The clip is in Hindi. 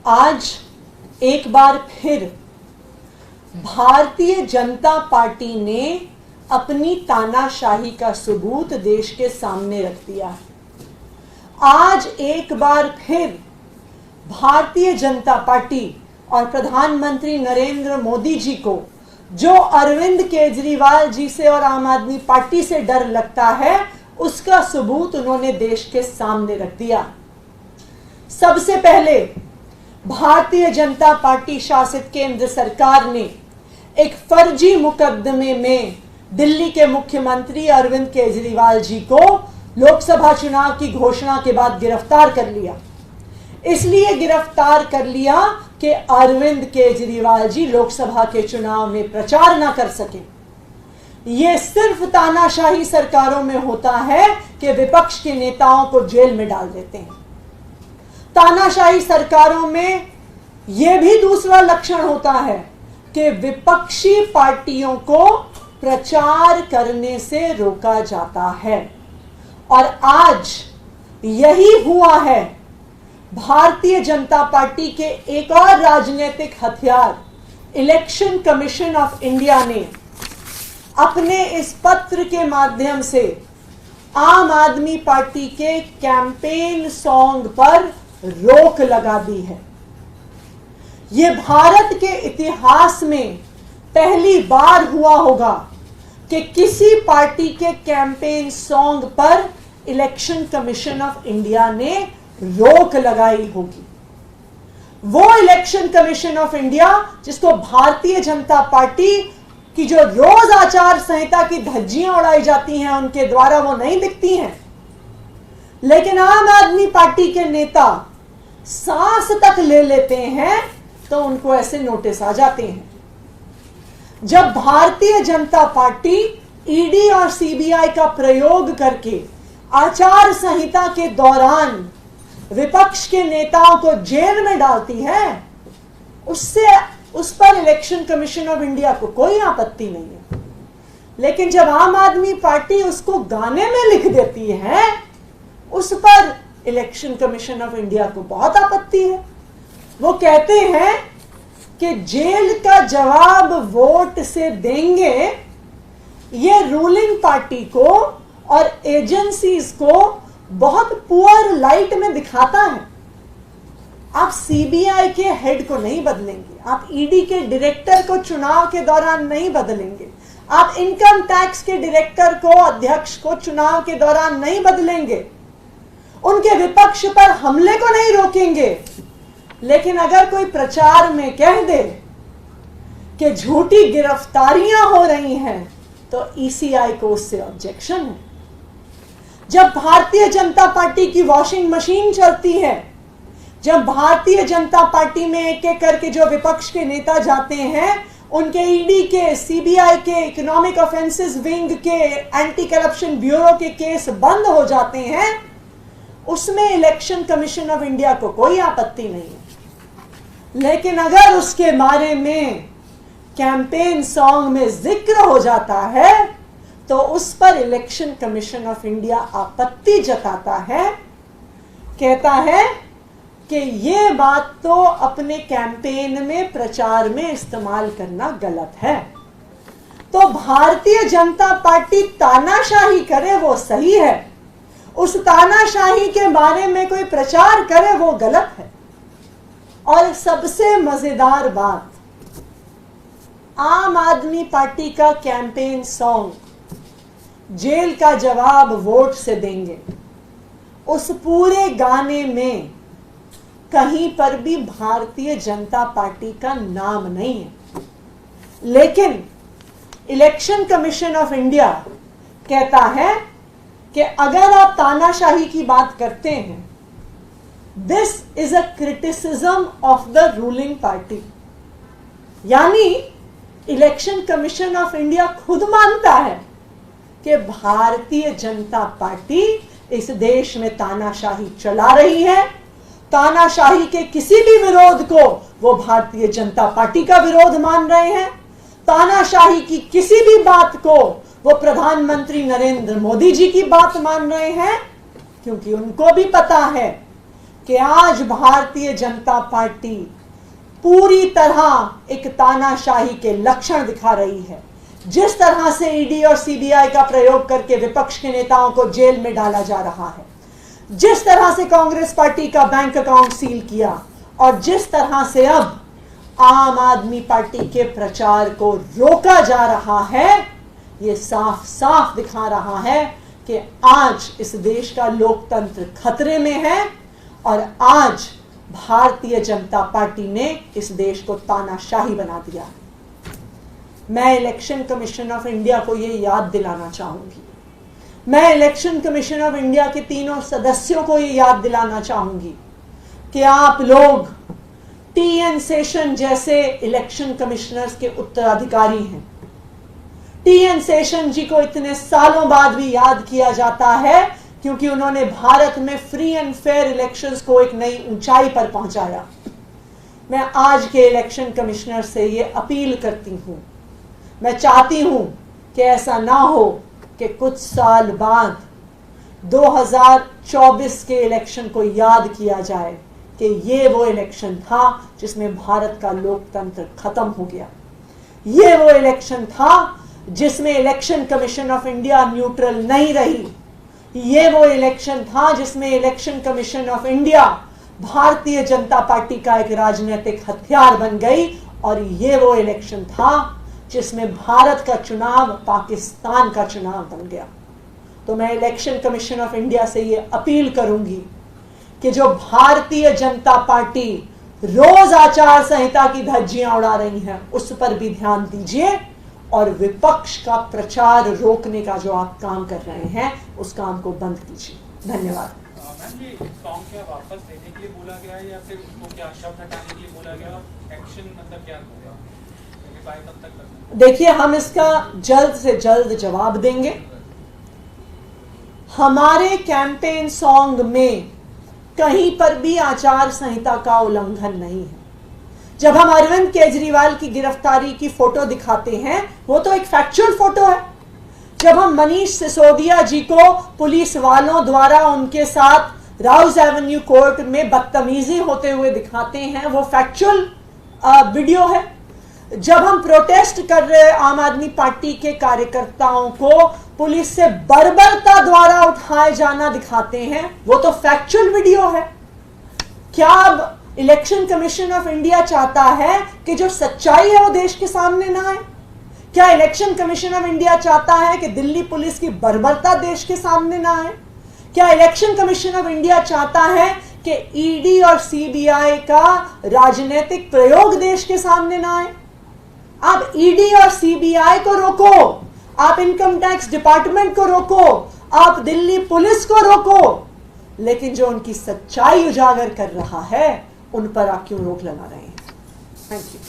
आज एक बार फिर भारतीय जनता पार्टी ने अपनी तानाशाही का सबूत देश के सामने रख दिया है। आज एक बार फिर भारतीय जनता पार्टी और प्रधानमंत्री नरेंद्र मोदी जी को जो अरविंद केजरीवाल जी से और आम आदमी पार्टी से डर लगता है, उसका सबूत उन्होंने देश के सामने रख दिया। सबसे पहले भारतीय जनता पार्टी शासित केंद्र सरकार ने एक फर्जी मुकदमे में दिल्ली के मुख्यमंत्री अरविंद केजरीवाल जी को लोकसभा चुनाव की घोषणा के बाद गिरफ्तार कर लिया। इसलिए गिरफ्तार कर लिया कि अरविंद केजरीवाल जी लोकसभा के चुनाव में प्रचार ना कर सके। यह सिर्फ तानाशाही सरकारों में होता है कि विपक्ष के नेताओं को जेल में डाल देते हैं। तानाशाही सरकारों में यह भी दूसरा लक्षण होता है कि विपक्षी पार्टियों को प्रचार करने से रोका जाता है। और आज यही हुआ है। भारतीय जनता पार्टी के एक और राजनीतिक हथियार इलेक्शन कमीशन ऑफ इंडिया ने अपने इस पत्र के माध्यम से आम आदमी पार्टी के कैंपेन सॉन्ग पर रोक लगा दी है। यह भारत के इतिहास में पहली बार हुआ होगा कि किसी पार्टी के कैंपेन सॉन्ग पर इलेक्शन कमीशन ऑफ इंडिया ने रोक लगाई होगी। वो इलेक्शन कमीशन ऑफ इंडिया जिसको भारतीय जनता पार्टी की जो रोज आचार संहिता की धज्जियां उड़ाई जाती हैं, उनके द्वारा वो नहीं दिखती हैं, लेकिन आम आदमी पार्टी के नेता सांस तक ले लेते हैं तो उनको ऐसे नोटिस आ जाते हैं। जब भारतीय जनता पार्टी ईडी और सीबीआई का प्रयोग करके आचार संहिता के दौरान विपक्ष के नेताओं को जेल में डालती है, उस पर इलेक्शन कमीशन ऑफ इंडिया को कोई आपत्ति नहीं है। लेकिन जब आम आदमी पार्टी उसको गाने में लिख देती है, उस पर इलेक्शन कमीशन ऑफ इंडिया को बहुत आपत्ति है। वो कहते हैं कि जेल का जवाब वोट से देंगे, ये रूलिंग पार्टी को और एजेंसीज को बहुत पुअर लाइट में दिखाता है। आप सीबीआई के हेड को नहीं बदलेंगे, आप ईडी के डायरेक्टर को चुनाव के दौरान नहीं बदलेंगे, आप इनकम टैक्स के डायरेक्टर को, अध्यक्ष को चुनाव के दौरान नहीं बदलेंगे, उनके विपक्ष पर हमले को नहीं रोकेंगे। लेकिन अगर कोई प्रचार में कह दे कि झूठी गिरफ्तारियां हो रही हैं, तो ईसीआई को उससे ऑब्जेक्शन है। जब भारतीय जनता पार्टी की वॉशिंग मशीन चलती है, जब भारतीय जनता पार्टी में एक एक करके जो विपक्ष के नेता जाते हैं, उनके ईडी के, सीबीआई के, इकोनॉमिक ऑफेंसेस विंग के, एंटी करप्शन ब्यूरो के केस बंद हो जाते हैं, उसमें इलेक्शन कमीशन ऑफ इंडिया को कोई आपत्ति नहीं है। लेकिन अगर उसके बारे में कैंपेन सॉन्ग में जिक्र हो जाता है, तो उस पर इलेक्शन कमीशन ऑफ इंडिया आपत्ति जताता है, कहता है कि यह बात तो अपने कैंपेन में, प्रचार में इस्तेमाल करना गलत है। तो भारतीय जनता पार्टी तानाशाही करे वो सही है, उस तानाशाही के बारे में कोई प्रचार करे वो गलत है। और सबसे मजेदार बात, आम आदमी पार्टी का कैंपेन सॉन्ग जेल का जवाब वोट से देंगे, उस पूरे गाने में कहीं पर भी भारतीय जनता पार्टी का नाम नहीं है। लेकिन इलेक्शन कमीशन ऑफ इंडिया कहता है कि अगर आप तानाशाही की बात करते हैं, this is a criticism of the ruling party. यानी इलेक्शन कमीशन ऑफ इंडिया खुद मानता है कि भारतीय जनता पार्टी इस देश में तानाशाही चला रही है। तानाशाही के किसी भी विरोध को वो भारतीय जनता पार्टी का विरोध मान रहे हैं। तानाशाही की किसी भी बात को वो प्रधानमंत्री नरेंद्र मोदी जी की बात मान रहे हैं, क्योंकि उनको भी पता है कि आज भारतीय जनता पार्टी पूरी तरह एक तानाशाही के लक्षण दिखा रही है। जिस तरह से ईडी और सीबीआई का प्रयोग करके विपक्ष के नेताओं को जेल में डाला जा रहा है, जिस तरह से कांग्रेस पार्टी का बैंक अकाउंट सील किया, और जिस तरह से अब आम आदमी पार्टी के प्रचार को रोका जा रहा है, ये साफ साफ दिखा रहा है कि आज इस देश का लोकतंत्र खतरे में है और आज भारतीय जनता पार्टी ने इस देश को तानाशाही बना दिया। मैं इलेक्शन कमीशन ऑफ इंडिया को ये याद दिलाना चाहूंगी, मैं इलेक्शन कमीशन ऑफ इंडिया के तीनों सदस्यों को ये याद दिलाना चाहूंगी कि आप लोग टीएन शेषन जैसे इलेक्शन कमिश्नर्स के उत्तराधिकारी हैं। टीएन शेषन जी को इतने सालों बाद भी याद किया जाता है क्योंकि उन्होंने भारत में फ्री एंड फेयर इलेक्शंस को एक नई ऊंचाई पर पहुंचाया। मैं आज के इलेक्शन कमिश्नर से ये अपील करती हूं, मैं चाहती हूं कि ऐसा ना हो कि कुछ साल बाद 2024 के इलेक्शन को याद किया जाए कि ये वो इलेक्शन था जिसमें भारत का लोकतंत्र खत्म हो गया। ये वो इलेक्शन था जिसमें election commission of India neutral नहीं रही। ये वो इलेक्शन था जिसमें election commission of India Bharatiya Janata party का एक राजनीतिक हथियार बन गई, और ये वो इलेक्शन था जिसमें भारत का चुनाव पाकिस्तान का चुनाव बन गया। तो मैं इलेक्शन कमीशन ऑफ इंडिया से ये अपील करूंगी कि जो भारतीय जनता पार्टी रोज आचार संहिता की धज्जियां उड़ा रही है उस पर भी ध्यान दीजिए, और विपक्ष का प्रचार रोकने का जो आप काम कर रहे हैं उस काम को बंद कीजिए। धन्यवाद। मैम, ये सॉन्ग क्या वापस लेने के लिए बोला गया है या फिर उसको क्या शब्द हटाने के लिए बोला गया, एक्शन मतलब क्या होगा, कब तक करना? देखिए, हम इसका जल्द से जल्द जवाब देंगे। हमारे कैंपेन सॉन्ग में कहीं पर भी आचार संहिता का उल्लंघन नहीं है। जब हम अरविंद केजरीवाल की गिरफ्तारी की फोटो दिखाते हैं वो तो एक फैक्चुअल फोटो है। जब हम मनीष सिसोदिया जी को पुलिस वालों द्वारा उनके साथ राउज एवेन्यू कोर्ट में बदतमीजी होते हुए दिखाते हैं वो फैक्चुअल वीडियो है। जब हम प्रोटेस्ट कर रहे आम आदमी पार्टी के कार्यकर्ताओं को पुलिस से बर्बरता द्वारा उठाए जाना दिखाते हैं वो तो फैक्चुअल वीडियो है। क्या अब इलेक्शन कमीशन ऑफ इंडिया चाहता है कि जो सच्चाई है वो देश के सामने ना आए? क्या इलेक्शन कमीशन ऑफ इंडिया चाहता है कि दिल्ली पुलिस की बर्बरता देश के सामने ना आए? क्या इलेक्शन कमीशन ऑफ इंडिया चाहता है कि ईडी और सीबीआई का राजनीतिक प्रयोग देश के सामने ना आए? आप ईडी और सीबीआई को रोको, आप इनकम टैक्स डिपार्टमेंट को रोको, आप दिल्ली पुलिस को रोको, लेकिन जो उनकी सच्चाई उजागर कर रहा है उन पर आप क्यों रोक लगा रहे हैं? Thank you.